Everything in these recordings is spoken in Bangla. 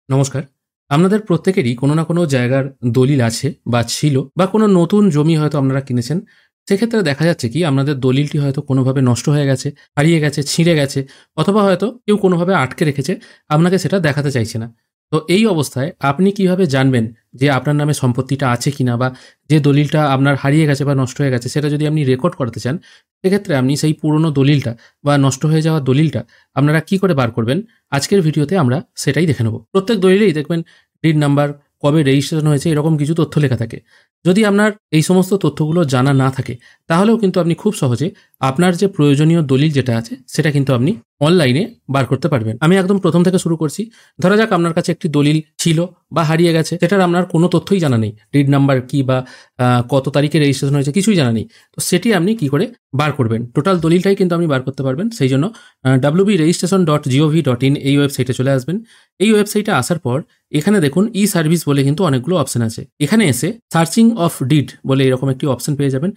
নমস্কার। আপনাদের প্রত্যেকেরই কোনো না কোনো জায়গার দলিল আছে বা ছিল বা কোনো নতুন জমি হয়তো আপনারা কিনেছেন। সেক্ষেত্রে দেখা যাচ্ছে কি আপনাদের দলিলটি হয়তো কোনোভাবে নষ্ট হয়ে গেছে, হারিয়ে গেছে, ছিঁড়ে গেছে অথবা হয়তো কেউ কোনোভাবে আটকে রেখেছে, আপনাকে সেটা দেখাতে চাইছে না। তো এই অবস্থায় আপনি কিভাবে জানবেন যে আপনার নামে সম্পত্তিটা আছে কিনা বা যে দলিলটা আপনার হারিয়ে গেছে বা নষ্ট হয়ে গেছে সেটা যদি আপনি রেকর্ড করাতে চান, সেক্ষেত্রে আপনি সেই পুরনো দলিলটা বা নষ্ট হয়ে যাওয়া দলিলটা আপনারা কি করে বার করবেন? আজকের ভিডিওতে আমরা সেটাই দেখে নেব। প্রত্যেক দলিলেই দেখবেন ডিড নাম্বার, কবে রেজিস্ট্রেশন হয়েছে এরকম কিছু তথ্য লেখা থাকে। যদি আপনার এই সমস্ত তথ্যগুলো জানা না থাকে, তাহলেও কিন্তু আপনি খুব সহজে আপনার যে প্রয়োজনীয় দলিল যেটা আছে সেটা কিন্তু আপনি অনলাইনে বার করতে পারবেন। আমি একদম প্রথম থেকে শুরু করছি। ধরা যাক আপনার কাছে একটি দলিল ছিল বা হারিয়ে গেছে, সেটার আপনার কোনো তথ্যই জানা নেই। ডিড নাম্বার কি বা কত তারিখে রেজিস্ট্রেশন হয়েছে কিছুই জানা নেই। তো সেটি আপনি কি করে বার করবেন? টোটাল দলিলটাই কিন্তু আপনি বার করতে পারবেন। সেই জন্য wbregistration.gov.in এই ওয়েবসাইটে চলে আসবেন। এই ওয়েবসাইটে আসার পর এখানে দেখুন ই সার্ভিস বলে কিন্তু অনেকগুলো অপশন আছে। এখানে এসে সার্চিং অফ ডিড বলে এরকম একটি অপশন পেয়ে যাবেন।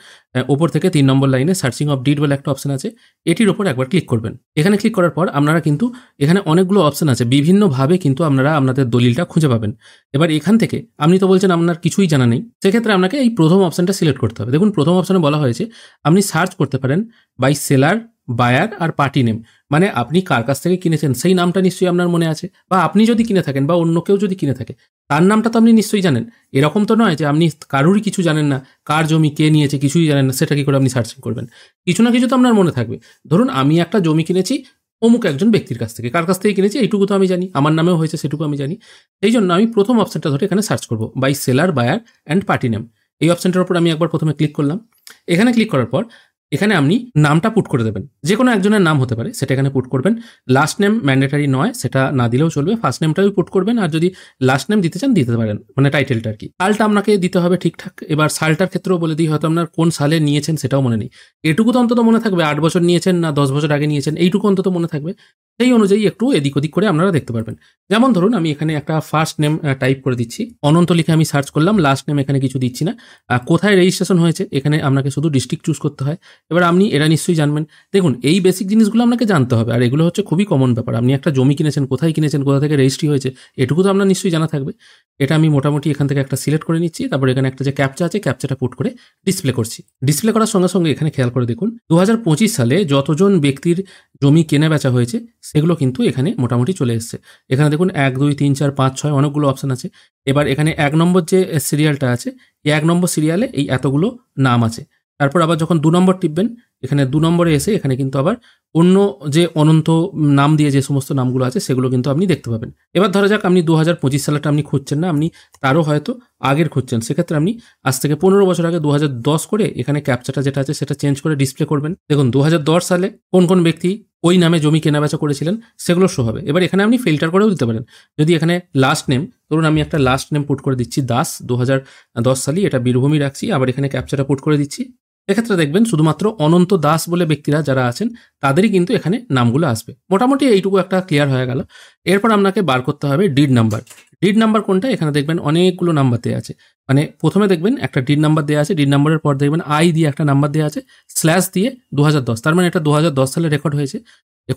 ওপর থেকে 3 নম্বর লাইনে সার্চিং অফ ডিড বলে একটা অপশন আছে। এটির ওপর একবার ক্লিক করবেন। এখানে ক্লিক করার পর আপনারা কিন্তু এখানে অনেকগুলো অপশন আছে। বিভিন্নভাবে কিন্তু আপনারা আপনাদের দলিলটা খুঁজে পাবেন। এবার এখান থেকে আপনি তো বলছেন আপনার কিছুই জানা নেই। সেক্ষেত্রে আপনাকে এই প্রথম অপশনটা সিলেক্ট করতে হবে। দেখুন প্রথম অপশনে বলা হয়েছে আপনি সার্চ করতে পারেন বাই সেলার, বায়ার আর পার্টি নেম। মানে আপনি কার কাছ থেকে কিনেছেন সেই নামটা নিশ্চয়ই আপনার মনে আছে, বা আপনি যদি কিনে থাকেন বা অন্য কেউ যদি কিনে থাকে তার নামটা তো আপনি নিশ্চয়ই জানেন। এরকম তো নয় যে আপনি কারোরই কিছু জানেন না, কার জমি কে নিয়েছে কিছুই জানেন না, সেটা কি করে আপনি সার্চিং করবেন? কিছু না কিছু তো আপনার মনে থাকবে। ধরুন আমি একটা জমি কিনেছি অমুক একজন ব্যক্তির কাছ থেকে, কার কাছ থেকে কিনেছি এইটুকু তো আমি জানি, আমার নামেও হয়েছে সেটুকু আমি জানি। এই জন্য আমি প্রথম অপশনটা ধরে এখানে সার্চ করবো, by seller, buyer and party name. এই অপশনটার উপর আমি একবার প্রথমে ক্লিক করলাম। এখানে ক্লিক করার পর এখানে আপনি নামটা পুট করে দেবেন। যে কোনো একজনের নাম হতে পারে, সেটা এখানে পুট করবেন। লাস্ট নেম ম্যান্ডেটারি নয়, সেটা না দিলেও চলবে। ফার্স্ট নেমটাও পুট করবেন, আর যদি লাস্ট নেম দিতে চান দিতে পারেন, মানে টাইটেলটা আর কি। সালটা আপনাকে দিতে হবে ঠিকঠাক। এবার সালটার ক্ষেত্রেও বলে দিই, হয়তো আপনার কোন সালে নিয়েছেন সেটাও মনে নেই। এটুকু তো অন্তত মনে থাকবে 8 বছর নিয়েছেন না 10 বছর আগে নিয়েছেন, এইটুকু অন্তত মনে থাকবে। সেই অনুযায়ী একটু এদিক ওদিক করে আপনারা দেখতে পারবেন। যেমন ধরুন আমি এখানে একটা ফার্স্ট নেম টাইপ করে দিচ্ছি, অনন্ত লিখে আমি সার্চ করলাম। লাস্ট নেম এখানে কিছু দিচ্ছি না। কোথায় রেজিস্ট্রেশন হয়েছে এখানে আপনাকে শুধু ডিস্ট্রিক্ট চুজ করতে হয়। এবার আপনি এরা নিশ্চয়ই জানবেন। দেখুন এই বেসিক জিনিসগুলো আপনাকে জানতে হবে, আর এগুলো হচ্ছে খুবই কমন ব্যাপার। আপনি একটা জমি কিনেছেন, কোথায় কিনেছেন, কোথা থেকে রেজিস্ট্রি হয়েছে, এটুকু তো আপনার নিশ্চয়ই জানা থাকবে। এটা আমি মোটামুটি এখান থেকে একটা সিলেক্ট করে নিচ্ছি। তারপর এখানে একটা যে ক্যাপচা আছে, ক্যাপচাটা পুট করে ডিসপ্লে করছি। ডিসপ্লে করার সঙ্গে সঙ্গে এখানে খেয়াল করে দেখুন 2025 সালে যতজন ব্যক্তির জমি কেনা বেচা হয়েছে সেগুলো কিন্তু এখানে মোটামুটি চলে এসছে। এখানে দেখুন 1, 2, 3, 4, 5, 6 অনেকগুলো অপশন আছে। এবার এখানে 1 নম্বর যে সিরিয়ালটা আছে, এই 1 নম্বর সিরিয়ালে এই এতগুলো নাম আছে। তারপর আবার যখন 2 নম্বর টিপবেন, এখানে 2 নম্বরে এসে এখানে কিন্তু আবার অন্য যে অনন্ত নাম দিয়ে যে সমস্ত নামগুলো আছে সেগুলো কিন্তু আপনি দেখতে পাবেন। এবার ধরা যাক আপনি 2025 সালটা আপনি খুঁজছেন না, আপনি তারও হয়তো আগের খুঁজছেন। সেক্ষেত্রে আপনি আজ থেকে 15 বছর আগে 2010 করে এখানে ক্যাপচাটা যেটা আছে সেটা চেঞ্জ করে ডিসপ্লে করবেন। দেখুন 2010 সালে কোন কোন ব্যক্তি ওই নামে জমি কেনাবেচা করেছিলেন সেগুলো শো হবে। এবার এখানে আপনি ফিল্টার করেও দিতে পারেন। যদি এখানে লাস্ট নেম, ধরুন আমি একটা লাস্ট নেম পুট করে দিচ্ছি দাস, 2010 সালে, এটা বীরভূমি রাখছি। আবার এখানে ক্যাপচাটা পুট করে দিচ্ছি। এক্ষেত্রে দেখবেন শুধুমাত্র অনন্ত দাস বলে ব্যক্তিরা যারা আছেন তাদেরই কিন্তু এখানে নামগুলো আসবে। মোটামুটি এইটুকু একটা ক্লিয়ার হয়ে গেল। এরপর আপনাকে বার করতে হবে ডিড নাম্বার। ডিড নাম্বার কোনটা? এখানে দেখবেন অনেকগুলো নাম্বার দেওয়া আছে। মানে প্রথমে দেখবেন একটা ডিড নাম্বার দেওয়া আছে, ডিড নাম্বারের পর দেখবেন আই দিয়ে একটা নাম্বার দেওয়া আছে, স্ল্যাশ দিয়ে 2010। তার মানে এটা 2010 সালে রেকর্ড হয়েছে।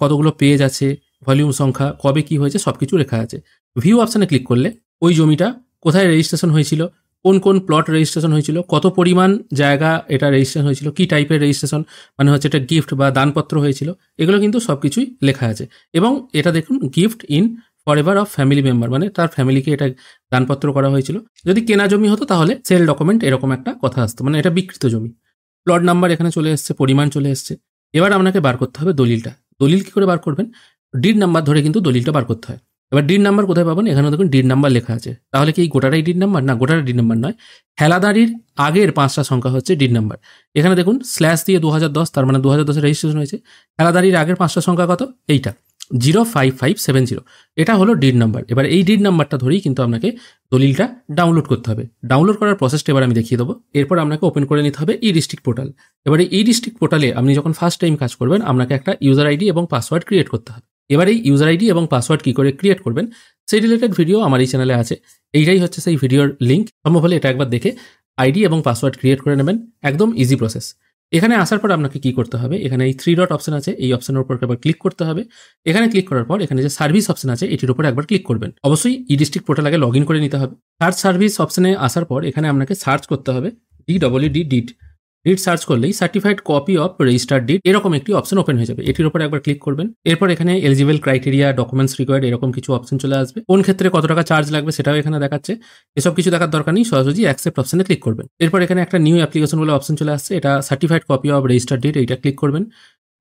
কতগুলো পেজ আছে, ভলিউম সংখ্যা, কবে কি হয়েছে সবকিছু লেখা আছে। ভিউ অপশানে ক্লিক করলে ওই জমিটা কোথায় রেজিস্ট্রেশন হয়েছিল, কোন কোন প্লট রেজিস্ট্রেশন হয়েছিল, কত পরিমাণ জায়গা এটা রেজিস্ট্রেশন হয়েছিল, কি টাইপের রেজিস্ট্রেশন, মানে হচ্ছে এটা গিফট বা দানপত্র হয়েছিল, এগুলো কিন্তু সব কিছুই লেখা আছে। এবং এটা দেখুন gift in forever of family member, মানে তার ফ্যামিলিকে এটা দানপত্র করা হয়েছিল। যদি কেনা জমি হতো তাহলে সেল ডকুমেন্ট এরকম একটা কথা আসতো, মানে এটা বিকৃত জমি। প্লট নাম্বার এখানে চলে এসছে, পরিমাণ চলে এসছে। এবার আপনাকে বার করতে হবে দলিলটা। দলিল কি করে বার করবেন? ডিড নাম্বার ধরে কিন্তু দলিলটা বার করতে হয়। এবার ডিড নাম্বার কোথায় পাবেন? এখানে দেখুন ডিড নাম্বার লেখা আছে। তাহলে কি গোটাটাই ডিড নাম্বার? না, গোটাটা ডিড নাম্বার নয়। হেলাদারির আগের 5টা সংখ্যা হচ্ছে ডিড নাম্বার। এখানে দেখুন স্ল্যাশ দিয়ে 2010, তার মানে 2010 রেজিস্ট্রেশন হয়েছে। হেলাদারির আগের 5টা সংখ্যা কত? এইটা 05570, এটা হলো ডিড নাম্বার। এবার এই ডিড নাম্বারটা ধরেই কিন্তু আপনাকে দলিলটা ডাউনলোড করতে হবে। ডাউনলোড করার প্রসেসটা এবার আমি দেখিয়ে দেবো। এরপর আপনাকে ওপেন করে নিতে হবে ই ডিস্ট্রিক্ট পোর্টাল। এবার এই ডিস্ট্রিক্ট পোর্টালে আপনি যখন ফার্স্ট টাইম কাজ করবেন আপনাকে একটা ইউজার আইডি এবং পাসওয়ার্ড ক্রিয়েট করতে হবে। এবার এই ইউজার আইডি এবং পাসওয়ার্ড কী করে ক্রিয়েট করবেন সেই রিলেটেড ভিডিও আমার এই চ্যানেলে আছে। এইটাই হচ্ছে সেই ভিডিওর লিঙ্ক। সম্ভব হলে এটা একবার দেখে আইডি এবং পাসওয়ার্ড ক্রিয়েট করে নেবেন। একদম ইজি প্রসেস। এখানে আসার পর আপনাকে কি করতে হবে, এখানে এই 3 ডট অপশন আছে, এই অপশনের উপর একবার ক্লিক করতে হবে। এখানে ক্লিক করার পর এখানে যে সার্ভিস অপশন আছে এটির উপর একবার ক্লিক করবেন। অবশ্যই ই ডিস্ট্রিক্ট পোর্টাল আগে লগ ইন করে নিতে হবে। সার্চ সার্ভিস অপশনে আসার পর এখানে আপনাকে সার্চ করতে হবে DWD ডিড। ডিড সার্চ করলেই certified copy of registered did এরকম একটি অপশন ওপেন হয়ে যাবে। এটির উপর একবার ক্লিক করবেন। এরপর এখানে এলিজিবল ক্রাইটেরিয়া, ডকুমেন্টস রিকোয়ার্ড এরকম কিছু অপশন চলে আসবে। কোন ক্ষেত্রে কত টাকা চার্জ লাগবে সেটাও এখানে দেখাচ্ছে। এসব কিছু দেখার দরকার নেই, সরাসরি অ্যাকসেপ্ট অপশনে ক্লিক করবেন। এরপর এখানে একটা নিউ অ্যাপ্লিকেশন বলে অপশন চলে আসছে, এটা certified copy of registered did, এইটা ক্লিক করবেন।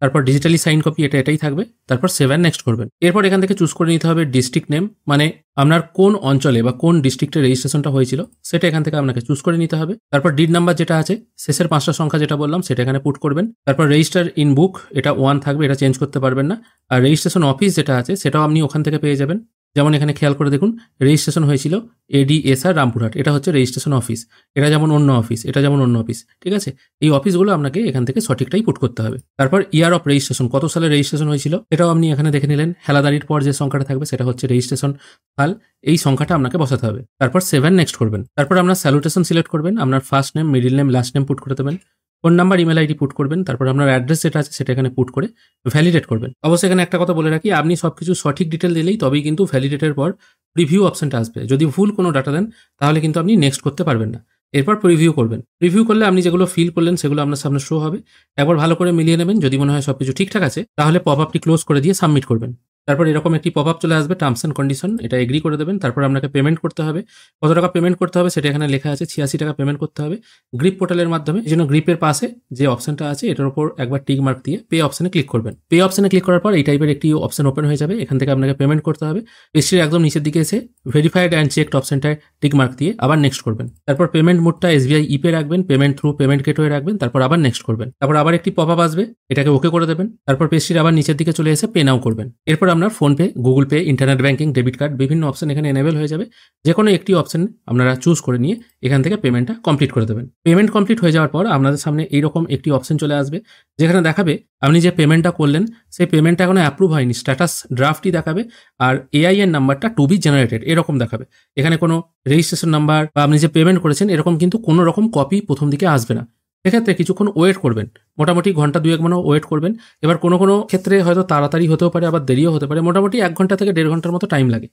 তারপর ডিজিটালি সাইন কপি, এটাই থাকবে। তারপর সেভ অ্যান্ড নেক্সট করবেন। এরপর এখান থেকে চুজ করে নিতে হবে ডিস্ট্রিক্ট নেম, মানে আপনার কোন অঞ্চলে বা কোন ডিস্ট্রিক্টে রেজিস্ট্রেশনটা হয়েছিল সেটা এখান থেকে আপনাকে চুজ করে নিতে হবে। তারপর ডিড নাম্বার যেটা আছে, শেষের 5টা সংখ্যা যেটা বললাম সেটা এখানে পুট করবেন। তারপর রেজিস্টার ইন বুক, এটা 1 থাকবে, এটা চেঞ্জ করতে পারবেন না। আর রেজিস্ট্রেশন অফিস যেটা আছে সেটাও আপনি ওখান থেকে পেয়ে যাবেন। যেমন এখানে খেয়াল করে দেখুন, রেজিস্ট্রেশন হয়েছিল ADSR রামপুরহাট, এটা হচ্ছে রেজিস্ট্রেশন অফিস। এটা যেমন অন্য অফিস, এটা যেমন অন্য অফিস, ঠিক আছে। এই অফিসগুলো আপনাকে এখান থেকে সঠিকটাই পুট করতে হবে। তারপর ইয়ার অফ রেজিস্ট্রেশন, কত সালে রেজিস্ট্রেশন হয়েছিল এটাও আপনি এখানে দেখে নিলেন। হেলাদারির পর যে সংখ্যাটা থাকবে সেটা হচ্ছে রেজিস্ট্রেশন সাল, এই সংখ্যাটা আপনাকে বসাতে হবে। তারপর সেভ অ্যান্ড নেক্সট করবেন। তারপর আপনার স্যালুটেশন সিলেক্ট করবেন, আপনার first name, middle name, last name put করে দেবেন। Phone number, email ID put করবেন। তারপর আপনার অ্যাড্রেস যেটা আছে সেটা এখানে পুট করে ভ্যালিডেট করবেন। অবশ্যই এখানে একটা কথা বলে রাখি, আপনি সবকিছু সঠিক ডিটেল দিলেই তবেই কিন্তু ভ্যালিডেটের পর প্রিভিউ অপশনটা আসবে। যদি ভুল কোনো ডাটা দেন তাহলে কিন্তু আপনি নেক্সট করতে পারবেন না। এরপর প্রিভিউ করবেন। প্রিভিউ করলে আপনি যেগুলো ফিল করলেন সেগুলো আপনার সামনে শো হবে। একবার ভালো করে মিলিয়ে নেবেন, যদি মনে হয় সবকিছু ঠিকঠাক আছে তাহলে পপ আপটি ক্লোজ করে দিয়ে সাবমিট করবেন। তারপর এরকম একটি পপ আপ চলে আসবে, টার্মস অ্যান্ড কন্ডিশন, এটা এগ্রি করে দেবেন। তারপর আপনাকে পেমেন্ট করতে হবে। কত টাকা পেমেন্ট করতে হবে সেটা এখানে লেখা আছে, 86 টাকা পেমেন্ট করতে হবে গ্রিপ পোর্টালের মাধ্যমে। এই জন্য গ্রিপের পাশে যে অপশনটা আছে এটার উপর একবার টিক মার্ক দিয়ে পে অপশনে ক্লিক করবেন। পে অপশনে ক্লিক করার পর এই টাইপের একটি অপশন ওপেন হয়ে যাবে। এখান থেকে আপনাকে পেমেন্ট করতে হবে। পেজটির একদম নিচের দিকে এসে ভেরিফাইড অ্যান্ড চেকড অপশনটায় টিক মার্ক দিয়ে আবার নেক্সট করবেন। তারপর পেমেন্ট মোডটা SBI ইপে রাখবেন, পেমেন্ট থ্রু পেমেন্ট গেটওয়ে রাখবেন। তারপর আবার নেক্সট করবেন। তারপর আবার একটি পপ আপ আসবে, এটাকে ওকে করে দেবেন। তারপর পেজটির আবার নিচের দিকে চলে এসে পে নাও করবেন। এরপর আপনার PhonePe, Google pay, internet banking, debit card বিভিন্ন অপশন এখানে এনেবল হয়ে যাবে। যে কোনো একটি অপশন আপনারা চুজ করে নিয়ে এখান থেকে পেমেন্টটা কমপ্লিট করে দেবেন। পেমেন্ট কমপ্লিট হয়ে যাওয়ার পর আপনাদের সামনে এইরকম একটি অপশন চলে আসবে, যেখানে দেখাবে আপনি যে পেমেন্টটা করলেন সেই পেমেন্টটা এখনো অ্যাপ্রুভ হয়নি, স্ট্যাটাস ড্রাফটই দেখাবে। আর AIN নাম্বারটা টু বি জেনারেটেড এরকম দেখাবে। এখানে কোনো রেজিস্ট্রেশন নাম্বার বা আপনি যে পেমেন্ট করেছেন এরকম কিন্তু কোনো রকম কপি প্রথম দিকে আসবে না। সেক্ষেত্রে কিছুক্ষণ ওয়েট করবেন, মোটামুটি ঘন্টা 2-1 মতো ওয়েট করবেন। এবার কোনো কোনো ক্ষেত্রে হয়তো তাড়াতাড়ি হতেও পারে, আবার দেরিও হতে পারে। মোটামুটি 1 ঘন্টা থেকে 1.5 ঘন্টার মতো টাইম লাগে।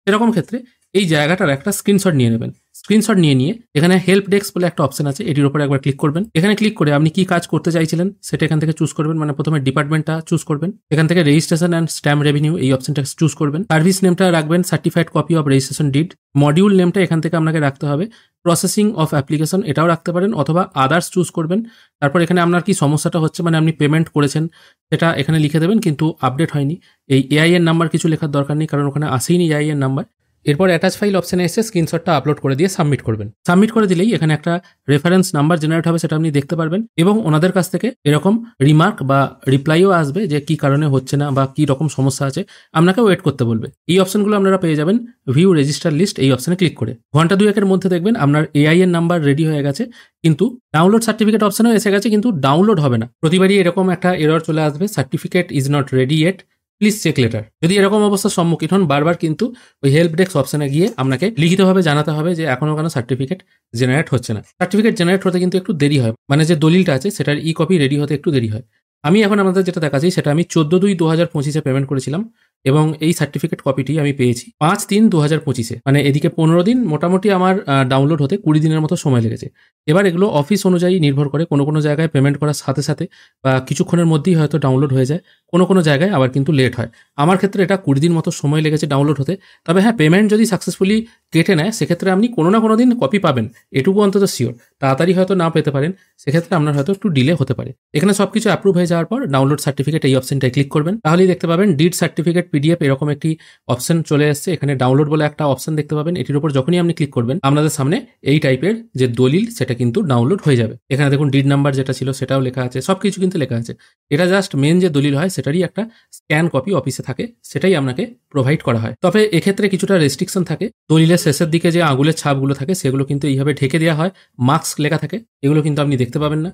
এরকম ক্ষেত্রে এই জায়গাটার একটা স্ক্রিনশট নিয়ে নেবেন। স্ক্রিনশট নিয়ে এখানে হেল্প ডেস্ক বলে একটা অপশন আছে, এটির উপর একবার ক্লিক করবেন। এখানে ক্লিক করে আপনি কি কাজ করতে চাইছিলেন সেটা এখান থেকে চুজ করবেন। মানে প্রথমে ডিপার্টমেন্টটা চুজ করবেন, এখান থেকে রেজিস্ট্রেশন অ্যান্ড স্ট্যাম্প রেভিনিউ এই অপশনটা চুজ করবেন। সার্ভিস নেমটা রাখবেন certified copy of registration did. Module নেমটা এখান থেকে আপনাকে রাখতে হবে। প্রসেসিং অফ অ্যাপ্লিকেশন এটাও রাখতে পারেন, অথবা আদার্স চুজ করবেন। তারপর এখানে আপনার কি সমস্যাটা হচ্ছে, মানে আপনি পেমেন্ট করেছেন সেটা এখানে লিখে দেবেন কিন্তু আপডেট হয়নি। এই AIN নাম্বার কিছু লেখার দরকার নেই, কারণ ওখানে আসেইনি AIN নাম্বার। এরপর অ্যাটাচ ফাইল অপশনে এসে স্ক্রিনশটটা আপলোড করে দিয়ে সাবমিট করবেন। সাবমিট করে দিলেই এখানে একটা রেফারেন্স নাম্বার জেনারেট হবে, সেটা আপনি দেখতে পারবেন। এবং ওনাদের কাছ থেকে এরকম রিমার্ক বা রিপ্লাইও আসবে যে কি কারণে হচ্ছে না বা কি রকম সমস্যা আছে, আপনাকে ওয়েট করতে বলবে। এই অপশনগুলো আপনারা পেয়ে যাবেন ভিউ রেজিস্টার লিস্ট এই অপশনে ক্লিক করে। ঘন্টা 2-1 মধ্যে দেখবেন আপনার AIN নাম্বার রেডি হয়ে গেছে, কিন্তু ডাউনলোড সার্টিফিকেট অপশনেও এসে গেছে, কিন্তু ডাউনলোড হবে না। প্রতিবারই এরকম একটা এরর চলে আসবে, certificate is not ready yet, please check later. যদি এরকম অবস্থার সম্মুখীন হন বারবার কিন্তু ওই হেল্প ডেস্ক অপশনে গিয়ে আপনাকে লিখিতভাবে জানাতে হবে যে এখনো কেন সার্টিফিকেট জেনারেট হচ্ছে না। সার্টিফিকেট জেনারেট হতে কিন্তু একটু দেরি হয়, মানে যে দলিলটা আছে সেটার কপি রেডি হতে একটু দেরি হয়। আমি এখন আমাদের যেটা দেখাচ্ছি সেটা আমি 14/2/2025 পেমেন্ট করেছিলাম এবং এই সার্টিফিকেট কপিটি আমি পেয়েছি 5/3/2025। মানে এদিকে 15 দিন মোটামুটি আমার ডাউনলোড হতে 20 দিনের মতো সময় লেগেছে। এবার এগুলো অফিস অনুযায়ী নির্ভর করে, কোনো কোনো জায়গায় পেমেন্ট করার সাথে সাথে বা কিছুক্ষণের মধ্যেই হয়তো ডাউনলোড হয়ে যায়, কোনো কোনো জায়গায় আবার কিন্তু লেট হয়। আমার ক্ষেত্রে এটা 20 দিন মতো সময় লেগেছে ডাউনলোড হতে। তবে হ্যাঁ, পেমেন্ট যদি সাকসেসফুলি কেটে নেয় সেক্ষেত্রে আপনি কোনো না কোনো দিন কপি পাবেন, এটুকু অন্তত শিওর। তাড়াতাড়ি হয়তো না পেতে পারেন, সেক্ষেত্রে আপনার হয়তো একটু ডিলে হতে পারে। এখানে সবকিছু অ্যাপ্রুভ হয়ে যাওয়ার পর ডাউনলোড সার্টিফিকেট এই অপশনটায় ক্লিক করবেন, তাহলেই দেখতে পাবেন ডিড সার্টিফিকেট PDF এরকম একটি অপশন চলে এসেছে। এখানে ডাউনলোড বলে একটা অপশন দেখতে পাবেন, এটির উপর যখনই আপনি ক্লিক করবেন আপনাদের সামনে এই টাইপের যে দলিল সেটা কিন্তু ডাউনলোড হয়ে যাবে। এখানে দেখুন ডিড নাম্বার যেটা ছিল সেটাও লেখা আছে, সবকিছু কিন্তু লেখা আছে। এটা জাস্ট মেন যে দলিল হয় সেটারই একটা স্ক্যান কপি অফিসে থাকে, সেটাই আপনাকে প্রোভাইড করা হয়। তবে এক্ষেত্রে কিছুটা রেস্ট্রিকশন থাকে, দলিলের শেষের দিকে যে আঙুলের ছাপগুলো থাকে সেগুলো কিন্তু এইভাবে ঢেকে দেওয়া হয়, মার্কস লেখা থাকে, এগুলো কিন্তু আপনি দেখতে পাবেন না।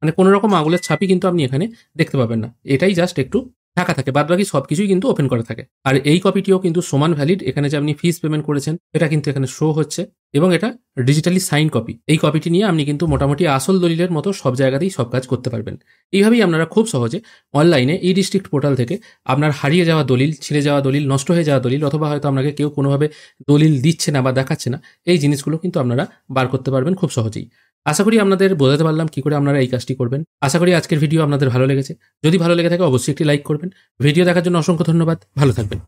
মানে কোনো রকম আঙুলের ছাপই কিন্তু আপনি এখানে দেখতে পাবেন না, এটাই জাস্ট একটু ঢাকা থাকে, বাদবাকি সবকিছুই কিন্তু ওপেন করা থাকে। আর এই কপিটিও কিন্তু সমান ভ্যালিড। এখানে যে আপনি ফিস পেমেন্ট করেছেন এটা কিন্তু এখানে শো হচ্ছে। এবং এটা ডিজিটালি সাইন কপি। এই কপিটি নিয়ে আপনি কিন্তু মোটামুটি আসল দলিলের মতো সব জায়গাতেই সব কাজ করতে পারবেন। এইভাবেই আপনারা খুব সহজে অনলাইনে ই ডিস্ট্রিক্ট পোর্টাল থেকে আপনার হারিয়ে যাওয়া দলিল, ছিঁড়ে যাওয়া দলিল, নষ্ট হয়ে যাওয়া দলিল, অথবা হয়তো আপনাকে কেউ কোনোভাবে দলিল দিচ্ছে না বা দেখাচ্ছে না, এই জিনিসগুলো কিন্তু আপনারা বার করতে পারবেন খুব সহজেই। আশা করি আপনাদের বোঝাতে পারলাম কি করে আপনারা এই কাজটি করবেন। আশা করি আজকের ভিডিও আপনাদের ভালো লেগেছে। যদি ভালো লেগে থাকে অবশ্যই একটি লাইক করবেন। ভিডিও দেখার জন্য অসংখ্য ধন্যবাদ। ভালো থাকবেন।